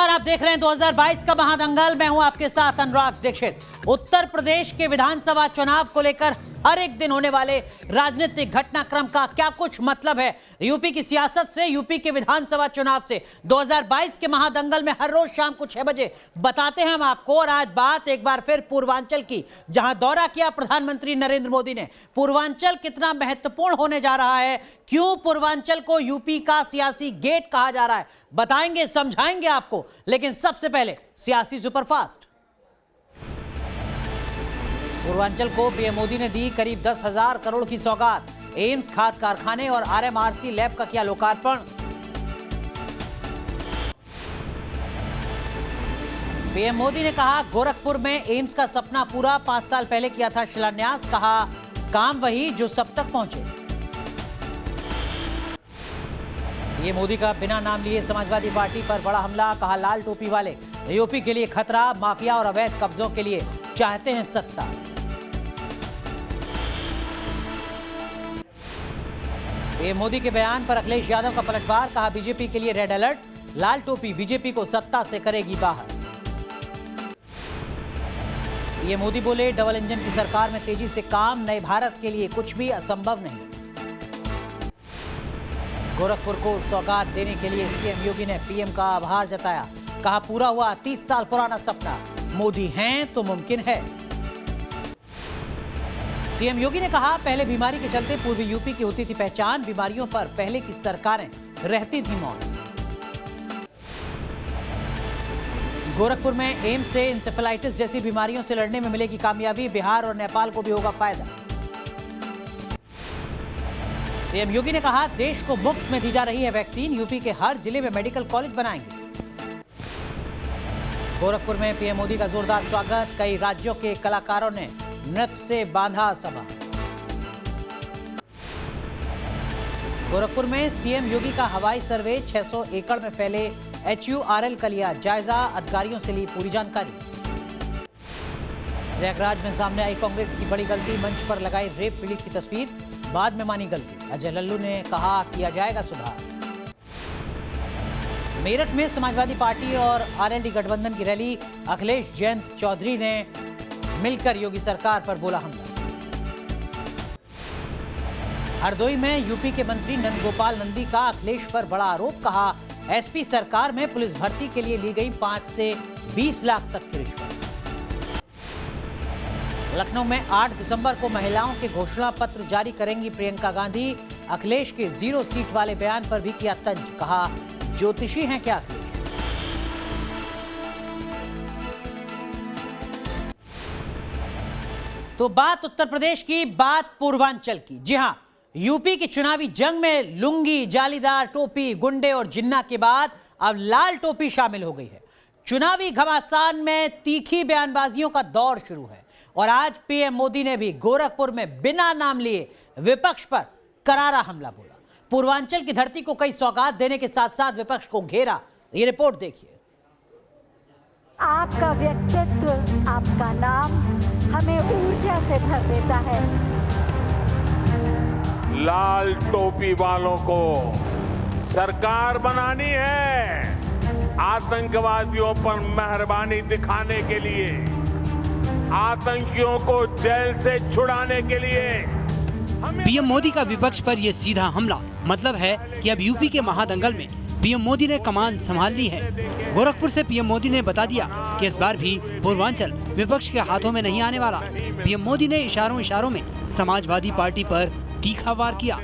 नमस्कार, आप देख रहे हैं 2022 का महादंगल। मैं हूं आपके साथ अनुराग दीक्षित। उत्तर प्रदेश के विधानसभा चुनाव को लेकर हर एक दिन होने वाले राजनीतिक घटनाक्रम का क्या कुछ मतलब है यूपी की सियासत से, यूपी के विधानसभा चुनाव से। 2022 के महादंगल में हर रोज शाम को 6 बजे बताते हैं हम आपको। और आज बात एक बार फिर पूर्वांचल की, जहां दौरा किया प्रधानमंत्री नरेंद्र मोदी ने। पूर्वांचल कितना महत्वपूर्ण होने जा रहा है, क्यों पूर्वांचल को यूपी का सियासी गेट कहा जा रहा है, बताएंगे, समझाएंगे आपको। लेकिन सबसे पहले सियासी सुपरफास्ट। पूर्वांचल को पीएम मोदी ने दी करीब 10,000 करोड़ की सौगात। एम्स, खाद कारखाने और आरएमआरसी लैब का किया लोकार्पण। पीएम मोदी ने कहा गोरखपुर में एम्स का सपना पूरा, 5 साल पहले किया था शिलान्यास। कहा काम वही जो सब तक पहुंचे। ये मोदी का बिना नाम लिए समाजवादी पार्टी पर बड़ा हमला। कहा लाल टोपी वाले यूपी के लिए खतरा, माफिया और अवैध कब्जों के लिए चाहते हैं सत्ता। पीएम मोदी के बयान पर अखिलेश यादव का पलटवार। कहा बीजेपी के लिए रेड अलर्ट, लाल टोपी बीजेपी को सत्ता से करेगी बाहर। पीएम मोदी बोले डबल इंजन की सरकार में तेजी से काम, नए भारत के लिए कुछ भी असंभव नहीं। गोरखपुर को सौगात देने के लिए सीएम योगी ने पीएम का आभार जताया। कहा पूरा हुआ 30 साल पुराना सपना, मोदी हैं तो मुमकिन है। सीएम योगी ने कहा पहले बीमारी के चलते पूर्वी यूपी की होती थी पहचान, बीमारियों पर पहले की सरकारें रहती थी मौन। गोरखपुर में एम्स से इंसेफेलाइटिस जैसी बीमारियों से लड़ने में मिलेगी कामयाबी, बिहार और नेपाल को भी होगा फायदा। सीएम योगी ने कहा देश को मुफ्त में दी जा रही है वैक्सीन, यूपी के हर जिले में मेडिकल कॉलेज बनाएंगे। गोरखपुर में पीएम मोदी का जोरदार स्वागत, कई राज्यों के कलाकारों ने नृत्य से बांधा सभा। गोरखपुर में सीएम योगी का हवाई सर्वे, 600 एकड़ में फैले HURL का लिया जायजा, अधिकारियों से ली पूरी जानकारी। प्रयागराज में सामने आई कांग्रेस की बड़ी गलती, मंच पर लगाई रेप पीड़ित की तस्वीर, बाद में मानी गलती। अजय लल्लू ने कहा किया जाएगा सुधार। मेरठ में समाजवादी पार्टी और आरएलडी गठबंधन की रैली, अखिलेश जयंत चौधरी ने मिलकर योगी सरकार पर बोला हमला। हरदोई में यूपी के मंत्री नंदगोपाल नंदी का अखिलेश पर बड़ा आरोप। कहा एसपी सरकार में पुलिस भर्ती के लिए ली गई 5 से 20 लाख तक की रिश्वत। लखनऊ में 8 दिसंबर को महिलाओं के घोषणा पत्र जारी करेंगी प्रियंका गांधी। अखिलेश के 0 सीट वाले बयान पर भी किया तंज। कहा ज्योतिषी हैं क्या अखिलेश। तो बात उत्तर प्रदेश की, बात पूर्वांचल की। जी हां, यूपी की चुनावी जंग में लुंगी, जालीदार टोपी, गुंडे और जिन्ना के बाद अब लाल टोपी शामिल हो गई है। चुनावी घमासान में तीखी बयानबाजियों का दौर शुरू है। और आज पीएम मोदी ने भी गोरखपुर में बिना नाम लिए विपक्ष पर करारा हमला बोला। पूर्वांचल की धरती को कई सौगात देने के साथ साथ विपक्ष को घेरा। ये रिपोर्ट देखिए। आपका व्यक्तित्व, आपका नाम हमें ऊर्जा से भर देता है। लाल टोपी वालों को सरकार बनानी है, आतंकवादियों पर मेहरबानी दिखाने के लिए, आतंकियों को जेल से छुड़ाने के लिए। पीएम मोदी का विपक्ष पर यह सीधा हमला मतलब है कि अब यूपी के महादंगल में पीएम मोदी ने कमान संभाल ली है। गोरखपुर से पीएम मोदी ने बता दिया कि इस बार भी पूर्वांचल विपक्ष के हाथों में नहीं आने वाला। पीएम मोदी ने इशारों में समाजवादी पार्टी पर तीखा वार किया।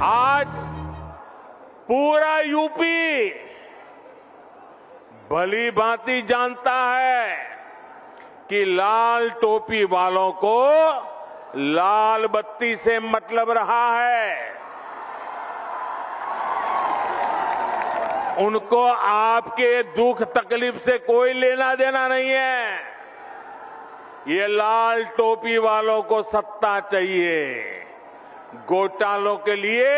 आज पूरा यूपी भली भांति जानता है कि लाल टोपी वालों को लाल बत्ती से मतलब रहा है। उनको आपके दुख तकलीफ से कोई लेना देना नहीं है। ये लाल टोपी वालों को सत्ता चाहिए, घोटालों के लिए,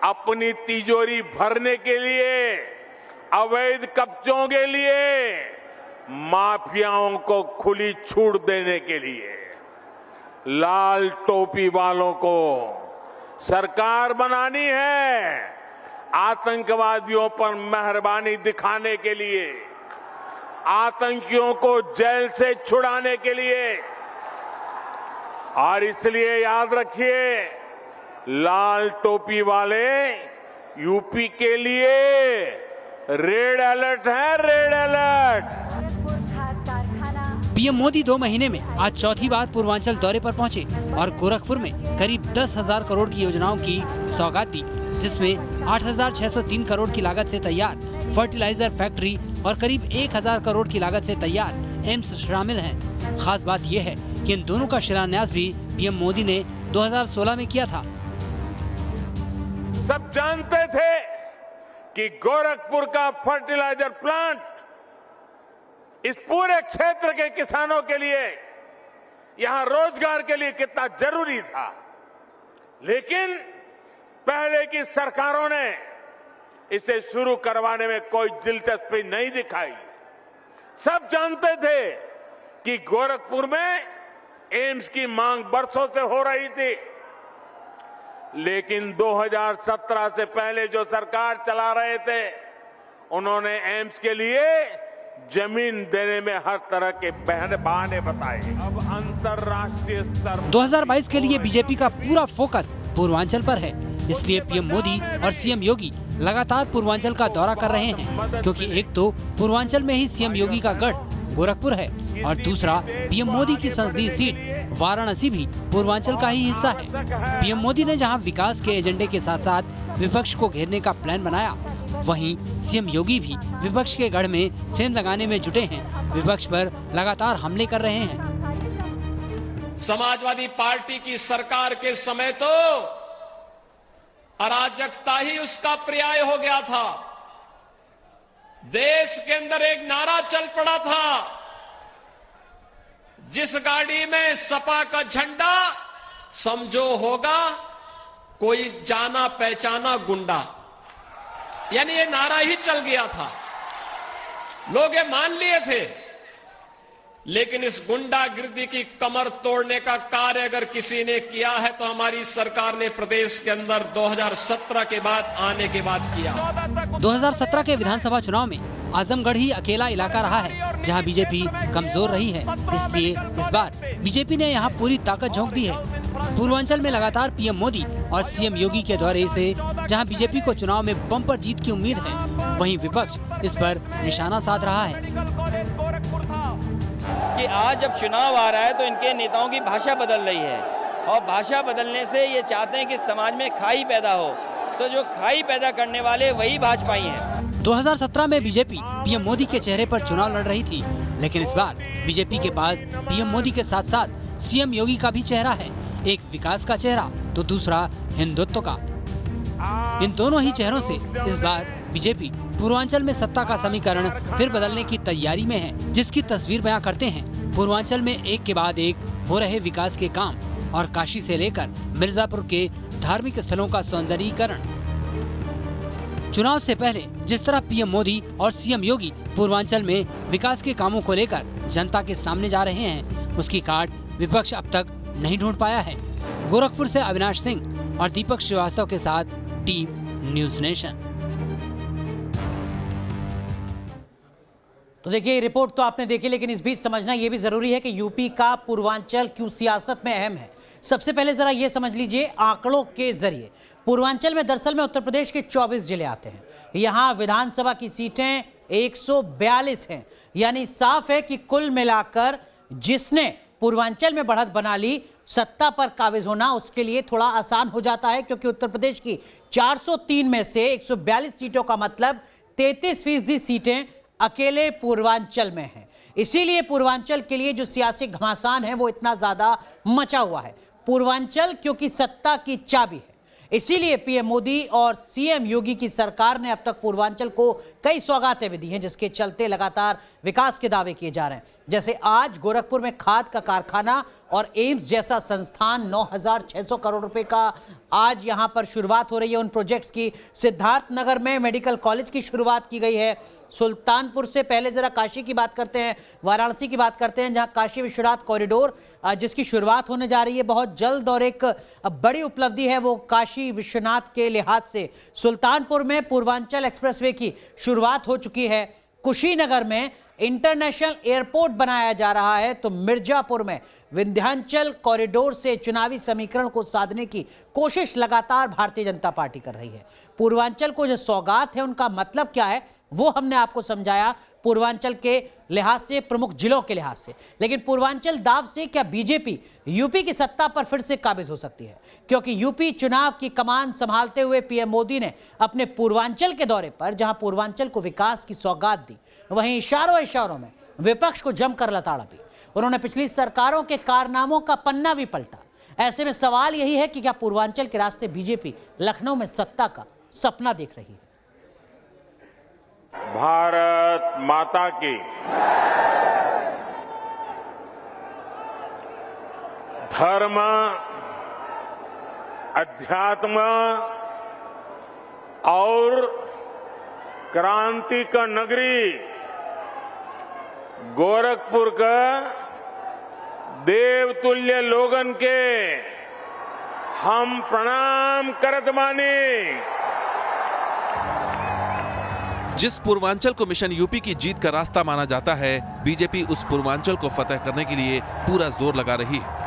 अपनी तिजोरी भरने के लिए, अवैध कब्जों के लिए, माफियाओं को खुली छूट देने के लिए। लाल टोपी वालों को सरकार बनानी है, आतंकवादियों पर मेहरबानी दिखाने के लिए, आतंकियों को जेल से छुड़ाने के लिए। और इसलिए याद रखिए, लाल टोपी वाले यूपी के लिए रेड अलर्ट है, रेड अलर्ट। गोरखपुर खाद कारखाना पीएम मोदी 2 महीने में आज चौथी बार पूर्वांचल दौरे पर पहुंचे और गोरखपुर में करीब 10,000 करोड़ की योजनाओं की सौगात दी, जिसमें 8,603 करोड़ की लागत से तैयार फर्टिलाइजर फैक्ट्री और करीब 1,000 करोड़ की लागत से तैयार एम्स शामिल हैं। खास बात यह है कि इन दोनों का शिलान्यास भी पीएम मोदी ने 2016 में किया था। सब जानते थे कि गोरखपुर का फर्टिलाइजर प्लांट इस पूरे क्षेत्र के किसानों के लिए, यहां रोजगार के लिए कितना जरूरी था। लेकिन पहले की सरकारों ने इसे शुरू करवाने में कोई दिलचस्पी नहीं दिखाई। सब जानते थे कि गोरखपुर में एम्स की मांग बरसों से हो रही थी, लेकिन 2017 से पहले जो सरकार चला रहे थे, उन्होंने एम्स के लिए जमीन देने में हर तरह के बहाने बताए। अब अंतर्राष्ट्रीय स्तर 2022 के लिए बीजेपी का पूरा फोकस पूर्वांचल पर है, इसलिए पीएम मोदी और सीएम योगी लगातार पूर्वांचल का दौरा कर रहे हैं, क्योंकि एक तो पूर्वांचल में ही सीएम योगी का गढ़ गोरखपुर है और दूसरा पीएम मोदी की संसदीय सीट वाराणसी भी पूर्वांचल का ही हिस्सा है। पीएम मोदी ने जहां विकास के एजेंडे के साथ साथ विपक्ष को घेरने का प्लान बनाया, वहीं सीएम योगी भी विपक्ष के गढ़ में सेंध लगाने में जुटे हैं। विपक्ष पर लगातार हमले कर रहे हैं। समाजवादी पार्टी की सरकार के समय तो अराजकता ही उसका पर्याय हो गया था। देश के अंदर एक नारा चल पड़ा था, जिस गाड़ी में सपा का झंडा समझो होगा कोई जाना पहचाना गुंडा, यानी ये नारा ही चल गया था। लोग ये मान लिए थे, लेकिन इस गुंडागिर्दी की कमर तोड़ने का कार्य अगर किसी ने किया है तो हमारी सरकार ने प्रदेश के अंदर 2017 के बाद आने के बाद किया। 2017 के विधानसभा चुनाव में आजमगढ़ ही अकेला इलाका रहा है जहां बीजेपी कमजोर रही है, इसलिए इस बार बीजेपी ने यहां पूरी ताकत झोंक दी है। पूर्वांचल में लगातार पीएम मोदी और सीएम योगी के दौरे से जहां बीजेपी को चुनाव में बम्पर जीत की उम्मीद है, वहीं विपक्ष इस पर निशाना साध रहा है कि आज जब चुनाव आ रहा है तो इनके नेताओं की भाषा बदल रही है, और भाषा बदलने से ये चाहते हैं कि समाज में खाई पैदा हो, तो जो खाई पैदा करने वाले वही भाजपाई हैं। 2017 में बीजेपी पीएम मोदी के चेहरे पर चुनाव लड़ रही थी, लेकिन इस बार बीजेपी के पास पीएम मोदी के साथ साथ सीएम योगी का भी चेहरा है, एक विकास का चेहरा तो दूसरा हिंदुत्व का। इन दोनों ही चेहरों से इस बार बीजेपी पूर्वांचल में सत्ता का समीकरण फिर बदलने की तैयारी में है, जिसकी तस्वीर बयां करते हैं पूर्वांचल में एक के बाद एक हो रहे विकास के काम और काशी से लेकर मिर्जापुर के धार्मिक स्थलों का सौंदर्यीकरण। चुनाव से पहले जिस तरह पीएम मोदी और सीएम योगी पूर्वांचल में विकास के कामों को लेकर जनता के सामने जा रहे हैं, उसकी काट विपक्ष अब तक नहीं ढूंढ पाया है। गोरखपुर से अविनाश सिंह और दीपक श्रीवास्तव के साथ टीम न्यूज नेशन। तो देखिए, रिपोर्ट तो आपने देखी, लेकिन इस बीच समझना यह भी जरूरी है कि यूपी का पूर्वांचल क्यों सियासत में अहम है। सबसे पहले जरा यह समझ लीजिए आंकड़ों के जरिए। पूर्वांचल में दरअसल में उत्तर प्रदेश के 24 जिले आते हैं। यहां विधानसभा की सीटें 142 हैं, यानी साफ है कि कुल मिलाकर जिसने पूर्वांचल में बढ़त बना ली, सत्ता पर काबिज होना उसके लिए थोड़ा आसान हो जाता है, क्योंकि उत्तर प्रदेश की 403 में से 142 सीटों का मतलब 33% सीटें अकेले पूर्वांचल में हैं। इसीलिए पूर्वांचल के लिए जो सियासी घमासान है वो इतना ज्यादा मचा हुआ है। पूर्वांचल क्योंकि सत्ता की चाबी है, इसीलिए पीएम मोदी और सीएम योगी की सरकार ने अब तक पूर्वांचल को कई सौगातें भी दी हैं, जिसके चलते लगातार विकास के दावे किए जा रहे हैं। जैसे आज गोरखपुर में खाद का कारखाना और एम्स जैसा संस्थान 9,600 करोड़ रुपए का आज यहां पर शुरुआत हो रही है उन प्रोजेक्ट्स की। सिद्धार्थनगर में मेडिकल कॉलेज की शुरुआत की गई है। सुल्तानपुर से। पहले जरा काशी की बात करते हैं, वाराणसी की बात करते हैं, जहां काशी विश्वनाथ कॉरिडोर जिसकी शुरुआत होने जा रही है बहुत जल्द और एक बड़ी उपलब्धि है वो काशी विश्वनाथ के लिहाज से। सुल्तानपुर में पूर्वांचल एक्सप्रेसवे की शुरुआत हो चुकी है, कुशीनगर में इंटरनेशनल एयरपोर्ट बनाया जा रहा है, तो मिर्जापुर में विंध्याचल कॉरिडोर से चुनावी समीकरण को साधने की कोशिश लगातार भारतीय जनता पार्टी कर रही है। पूर्वांचल को जो सौगात है उनका मतलब क्या है वो हमने आपको समझाया, पूर्वांचल के लिहाज से, प्रमुख जिलों के लिहाज से। लेकिन पूर्वांचल दाव से क्या बीजेपी यूपी की सत्ता पर फिर से काबिज हो सकती है? क्योंकि यूपी चुनाव की कमान संभालते हुए पीएम मोदी ने अपने पूर्वांचल के दौरे पर जहां पूर्वांचल को विकास की सौगात दी, वहीं इशारों में विपक्ष को जमकर लताड़ा भी। उन्होंने पिछली सरकारों के कारनामों का पन्ना भी पलटा। ऐसे में सवाल यही है कि क्या पूर्वांचल के रास्ते बीजेपी लखनऊ में सत्ता का सपना देख रही है? भारत माता की। धर्म, अध्यात्म और क्रांति का नगरी गोरखपुर का देवतुल्य लोगन के हम प्रणाम करत बानी। जिस पूर्वांचल को मिशन यूपी की जीत का रास्ता माना जाता है, बीजेपी उस पूर्वांचल को फतह करने के लिए पूरा जोर लगा रही है।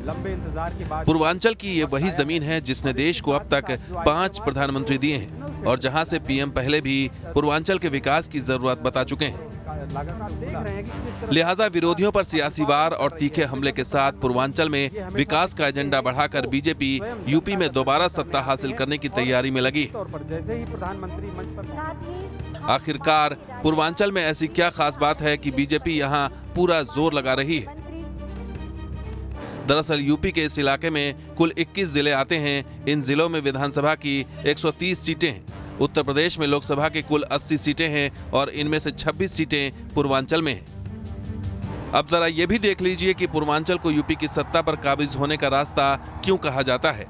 लंबे इंतजार के बाद पूर्वांचल की ये वही जमीन है जिसने देश को अब तक 5 प्रधानमंत्री दिए हैं और जहां से पीएम पहले भी पूर्वांचल के विकास की जरूरत बता चुके हैं। लिहाजा विरोधियों पर सियासी वार और तीखे हमले के साथ पूर्वांचल में विकास का एजेंडा बढ़ाकर बीजेपी यूपी में दोबारा सत्ता हासिल करने की तैयारी में लगी। आखिरकार पूर्वांचल में ऐसी क्या खास बात है कि बीजेपी यहां पूरा जोर लगा रही है? दरअसल यूपी के इस इलाके में कुल 21 जिले आते हैं। इन जिलों में विधानसभा की 130 सीटें हैं। उत्तर प्रदेश में लोकसभा के कुल 80 सीटें हैं और इनमें से 26 सीटें पूर्वांचल में हैं। अब जरा ये भी देख लीजिए कि पूर्वांचल को यूपी की सत्ता पर काबिज होने का रास्ता क्यों कहा जाता है।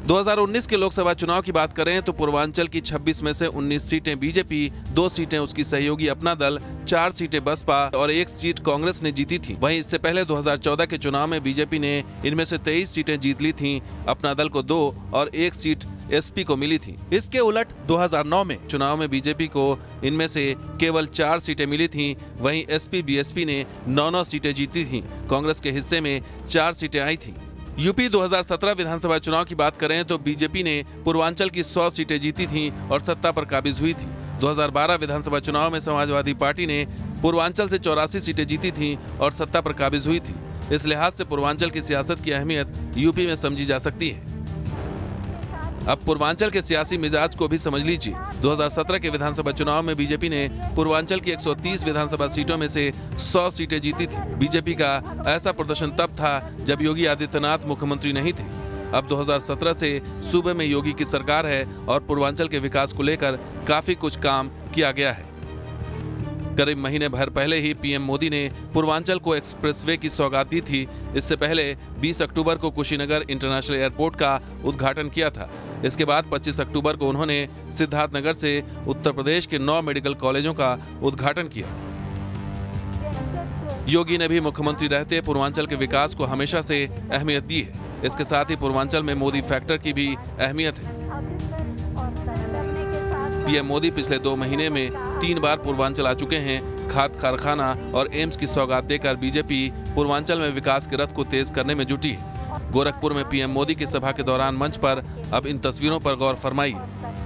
2019 के लोकसभा चुनाव की बात करें तो पूर्वांचल की 26 में से 19 सीटें बीजेपी, 2 सीटें उसकी सहयोगी अपना दल, 4 सीटें बसपा और 1 सीट कांग्रेस ने जीती थी। वहीं इससे पहले 2014 के चुनाव में बीजेपी ने इनमें से 23 सीटें जीत ली थीं, अपना दल को 2 और 1 सीट एसपी को मिली थी। इसके उलट 2009 में चुनाव में बीजेपी को इनमें से केवल 4 सीटें मिली थीं, वहीं एसपी बीएसपी ने 9 सीटें जीती थीं। कांग्रेस के हिस्से में 4 सीटें आई थीं। यूपी 2017 विधानसभा चुनाव की बात करें तो बीजेपी ने पूर्वांचल की 100 सीटें जीती थीं और सत्ता पर काबिज हुई थी। 2012 विधानसभा चुनाव में समाजवादी पार्टी ने पूर्वांचल से 84 सीटें जीती थीं और सत्ता पर काबिज हुई थी। इस लिहाज से पूर्वांचल की सियासत की अहमियत यूपी में समझी जा सकती है। अब पूर्वांचल के सियासी मिजाज को भी समझ लीजिए। 2017 के विधानसभा चुनाव में बीजेपी ने पूर्वांचल की 130 विधानसभा सीटों में से 100 सीटें जीती थी। बीजेपी का ऐसा प्रदर्शन तब था जब योगी आदित्यनाथ मुख्यमंत्री नहीं थे। अब 2017 से सूबे में योगी की सरकार है और पूर्वांचल के विकास को लेकर काफी कुछ काम किया गया है। करीब महीने भर पहले ही पीएम मोदी ने पूर्वांचल को एक्सप्रेसवे की सौगात दी थी। इससे पहले 20 अक्टूबर को कुशीनगर इंटरनेशनल एयरपोर्ट का उद्घाटन किया था। इसके बाद 25 अक्टूबर को उन्होंने सिद्धार्थनगर से उत्तर प्रदेश के 9 मेडिकल कॉलेजों का उद्घाटन किया। योगी ने भी मुख्यमंत्री रहते पूर्वांचल के विकास को हमेशा से अहमियत दी है। इसके साथ ही पूर्वांचल में मोदी फैक्टर की भी अहमियत है। पीएम मोदी पिछले 2 महीने में 3 बार पूर्वांचल आ चुके हैं। खाद कारखाना और एम्स की सौगात देकर बीजेपी पूर्वांचल में विकास के रथ को तेज करने में जुटी है। गोरखपुर में पीएम मोदी की सभा के दौरान मंच पर अब इन तस्वीरों पर गौर फरमाइए।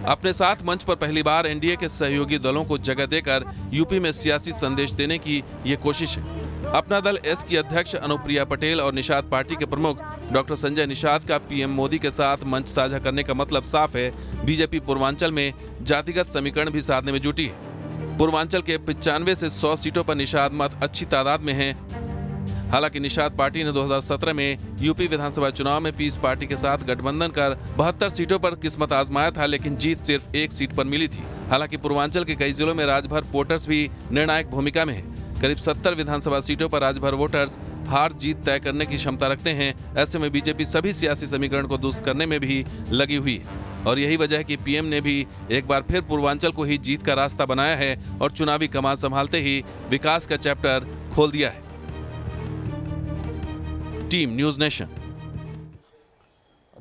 अपने साथ मंच पर पहली बार एनडीए के सहयोगी दलों को जगह देकर यूपी में सियासी संदेश देने की ये कोशिश है। अपना दल एस की अध्यक्ष अनुप्रिया पटेल और निषाद पार्टी के प्रमुख डॉक्टर संजय निषाद का पीएम मोदी के साथ मंच साझा करने का मतलब साफ है। बीजेपी पूर्वांचल में जातिगत समीकरण भी साधने में जुटी है। पूर्वांचल के 95 से 100 सीटों पर निषाद मत अच्छी तादाद में हैं। हालांकि निषाद पार्टी ने 2017 में यूपी विधानसभा चुनाव में पीस पार्टी के साथ गठबंधन कर 72 सीटों पर किस्मत आजमाया था, लेकिन जीत सिर्फ 1 सीट पर मिली थी। हालांकि पूर्वांचल के कई जिलों में राजभर वोटर्स भी निर्णायक भूमिका में है। करीब 70 विधानसभा सीटों पर राजभर वोटर्स हार जीत तय करने की क्षमता रखते हैं। ऐसे में बीजेपी सभी सियासी समीकरण को दुरुस्त करने में भी लगी हुई है और यही वजह है कि पीएम ने भी एक बार फिर पूर्वांचल को ही जीत का रास्ता बनाया है और चुनावी कमान संभालते ही विकास का चैप्टर खोल दिया है। Team news nation.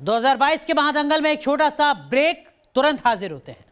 2022 के महादंगल में एक छोटा सा ब्रेक, तुरंत हाजिर होते हैं।